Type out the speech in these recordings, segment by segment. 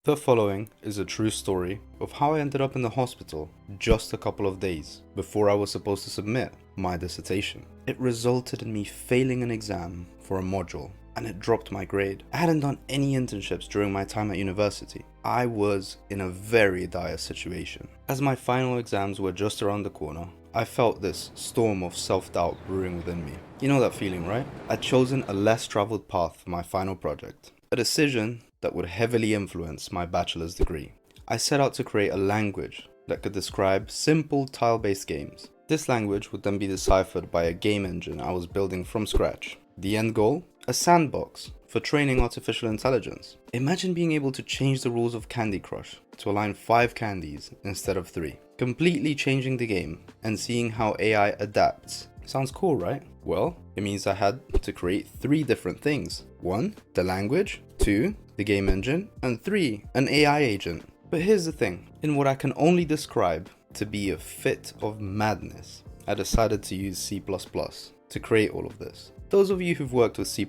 The following is a true story of how I ended up in the hospital just a couple of days before I was supposed to submit my dissertation. It resulted in me failing an exam for a module and it dropped my grade. I hadn't done any internships during my time at university. I was in a very dire situation. As my final exams were just around the corner, I felt this storm of self-doubt brewing within me. You know that feeling, right? I'd chosen a less traveled path for my final project, a decision that would heavily influence my bachelor's degree. I set out to create a language that could describe simple tile-based games. This language would then be deciphered by a game engine I was building from scratch. The end goal? A sandbox for training artificial intelligence. Imagine being able to change the rules of Candy Crush to align 5 candies instead of 3. Completely changing the game and seeing how AI adapts. Sounds cool, right? Well, it means I had to create 3 different things. 1, the language. 2, the game engine. And 3, an AI agent. But here's the thing. In what I can only describe to be a fit of madness, I decided to use C++ to create all of this. Those of you who've worked with C++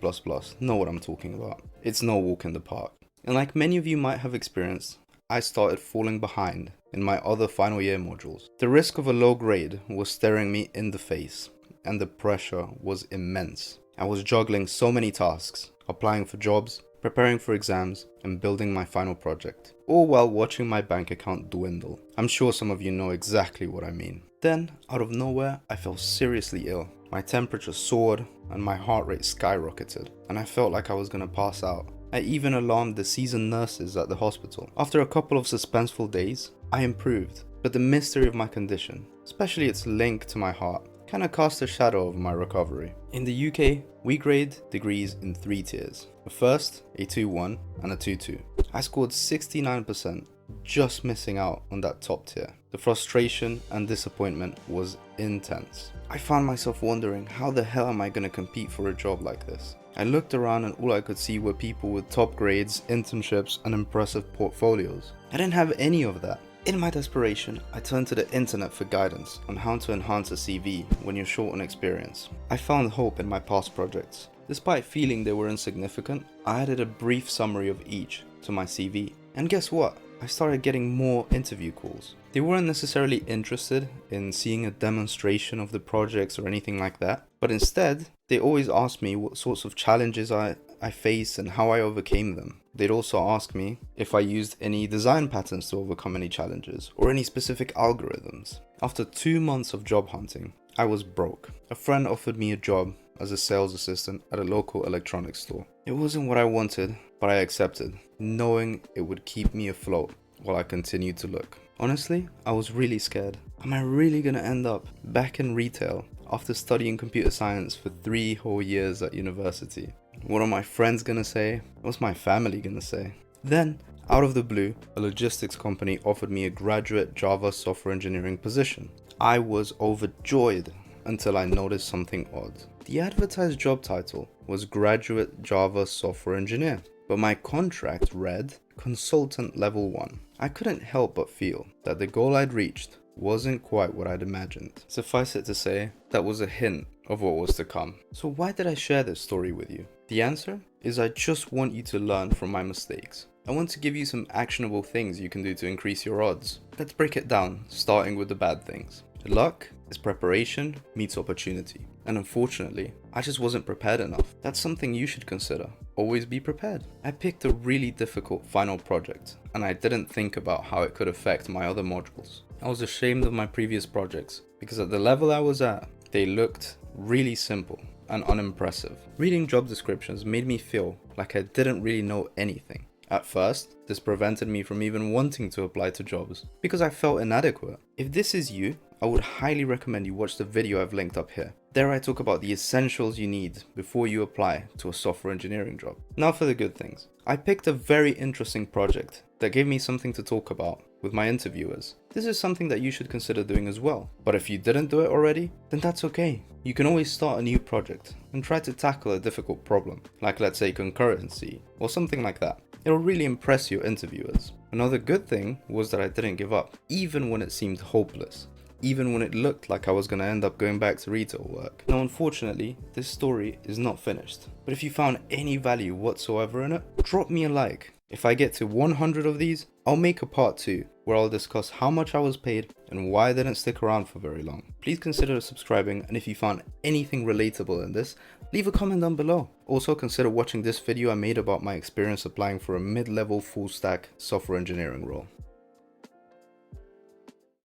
know what I'm talking about. It's no walk in the park. And like many of you might have experienced, I started falling behind in my other final year modules. The risk of a low grade was staring me in the face, and the pressure was immense. I was juggling so many tasks, applying for jobs, preparing for exams, and building my final project, all while watching my bank account dwindle. I'm sure some of you know exactly what I mean. Then, out of nowhere, I fell seriously ill. My temperature soared and my heart rate skyrocketed, and I felt like I was gonna pass out. I even alarmed the seasoned nurses at the hospital. After a couple of suspenseful days, I improved, but the mystery of my condition, especially its link to my heart, kinda cast a shadow over my recovery. In the UK, we grade degrees in 3 tiers. A first, a 2-1, and a 2-2. I scored 69%, just missing out on that top tier. The frustration and disappointment was intense. I found myself wondering, how the hell am I gonna compete for a job like this? I looked around and all I could see were people with top grades, internships, and impressive portfolios. I didn't have any of that. In my desperation, I turned to the internet for guidance on how to enhance a CV when you're short on experience. I found hope in my past projects. Despite feeling they were insignificant, I added a brief summary of each to my CV. And guess what? I started getting more interview calls. They weren't necessarily interested in seeing a demonstration of the projects or anything like that, but instead, they always asked me what sorts of challenges I faced and how I overcame them. They'd also ask me if I used any design patterns to overcome any challenges or any specific algorithms. After 2 months of job hunting, I was broke. A friend offered me a job as a sales assistant at a local electronics store. It wasn't what I wanted, but I accepted, knowing it would keep me afloat while I continued to look. Honestly, I was really scared. Am I really gonna end up back in retail after studying computer science for 3 whole years at university? What are my friends gonna say? What's my family gonna say? Then, out of the blue, a logistics company offered me a graduate Java software engineering position. I was overjoyed until I noticed something odd. The advertised job title was Graduate Java Software Engineer, but my contract read Consultant Level 1. I couldn't help but feel that the goal I'd reached wasn't quite what I'd imagined. Suffice it to say, that was a hint of what was to come. So why did I share this story with you? The answer is I just want you to learn from my mistakes. I want to give you some actionable things you can do to increase your odds. Let's break it down, starting with the bad things. Luck is preparation meets opportunity. And unfortunately, I just wasn't prepared enough. That's something you should consider. Always be prepared. I picked a really difficult final project, and I didn't think about how it could affect my other modules. I was ashamed of my previous projects, because at the level I was at, they looked really simple and unimpressive. Reading job descriptions made me feel like I didn't really know anything. At first, this prevented me from even wanting to apply to jobs, because I felt inadequate. If this is you, I would highly recommend you watch the video I've linked up here. There I talk about the essentials you need before you apply to a software engineering job. Now for the good things. I picked a very interesting project that gave me something to talk about with my interviewers. This is something that you should consider doing as well. But if you didn't do it already, then that's okay. You can always start a new project and try to tackle a difficult problem, like let's say concurrency or something like that. It'll really impress your interviewers. Another good thing was that I didn't give up, even when it seemed hopeless. Even when it looked like I was going to end up going back to retail work. Now unfortunately, this story is not finished, but if you found any value whatsoever in it, drop me a like. If I get to 100 of these, I'll make a part 2 where I'll discuss how much I was paid and why I didn't stick around for very long. Please consider subscribing, and if you found anything relatable in this, leave a comment down below. Also consider watching this video I made about my experience applying for a mid-level full stack software engineering role.